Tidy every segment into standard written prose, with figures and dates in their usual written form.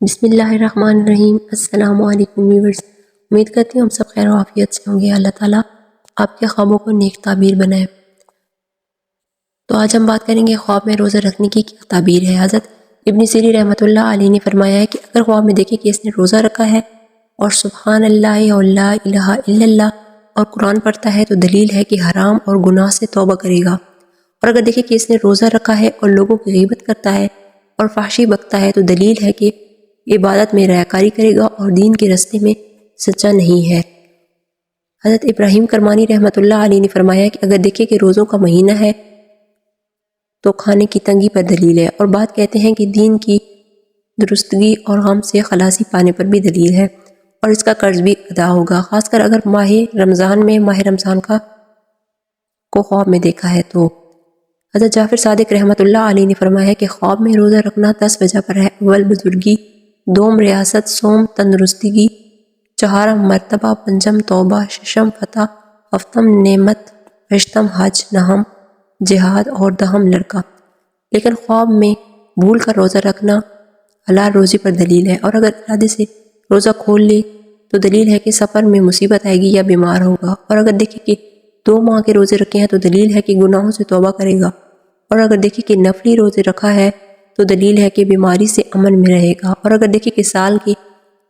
بسم اللہ الرحمن الرحیم۔ السلام علیکم ویورز، امید کرتی ہوں ہم سب خیر و عافیت سے ہوں گے۔ اللہ تعالیٰ آپ کے خوابوں کو نیک تعبیر بنائے۔ تو آج ہم بات کریں گے خواب میں روزہ رکھنے کی کیا تعبیر ہے۔ حضرت ابن سیرین رحمۃ اللہ علیہ نے فرمایا ہے کہ اگر خواب میں دیکھے کہ اس نے روزہ رکھا ہے اور سبحان اللہ اور لا الہ الا اللہ اور قرآن پڑھتا ہے تو دلیل ہے کہ حرام اور گناہ سے توبہ کرے گا، اور اگر دیکھے کہ اس نے روزہ رکھا ہے اور لوگوں کی غیبت کرتا ہے اور فحشی بکتا ہے تو دلیل ہے کہ عبادت میں ریاکاری کرے گا اور دین کے راستے میں سچا نہیں ہے۔ حضرت ابراہیم کرمانی رحمۃ اللہ علیہ نے فرمایا کہ اگر دیکھے کہ روزوں کا مہینہ ہے تو کھانے کی تنگی پر دلیل ہے، اور بات کہتے ہیں کہ دین کی درستگی اور غم سے خلاصی پانے پر بھی دلیل ہے، اور اس کا قرض بھی ادا ہوگا، خاص کر اگر ماہ رمضان کو خواب میں دیکھا ہے تو۔ حضرت جعفر صادق رحمۃ اللہ علیہ نے فرمایا کہ خواب میں روزہ رکھنا 10 وجہ پر ہے: اول بزرگی، دوم ریاست، سوم تندرستگی، چہارم مرتبہ، پنجم توبہ، ششم فتح، ہفتم نعمت، اشتم حج، نہم جہاد اور دہم لڑکا۔ لیکن خواب میں بھول کر روزہ رکھنا حلال روزی پر دلیل ہے، اور اگر ارادے سے روزہ کھول لے تو دلیل ہے کہ سفر میں مصیبت آئے گی یا بیمار ہوگا، اور اگر دیکھے کہ 2 ماہ کے روزے رکھے ہیں تو دلیل ہے کہ گناہوں سے توبہ کرے گا، اور اگر دیکھے کہ نفلی روزے رکھا ہے تو دلیل ہے کہ بیماری سے امن میں رہے گا، اور اگر دیکھے کہ سال کے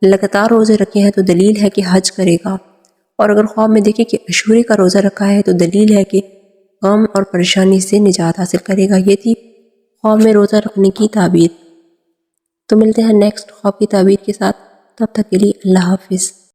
لگاتار روزے رکھے ہیں تو دلیل ہے کہ حج کرے گا، اور اگر خواب میں دیکھے کہ عاشورے کا روزہ رکھا ہے تو دلیل ہے کہ غم اور پریشانی سے نجات حاصل کرے گا۔ یہ تھی خواب میں روزہ رکھنے کی تعبیر۔ تو ملتے ہیں نیکسٹ خواب کی تعبیر کے ساتھ، تب تک کے لیے اللہ حافظ۔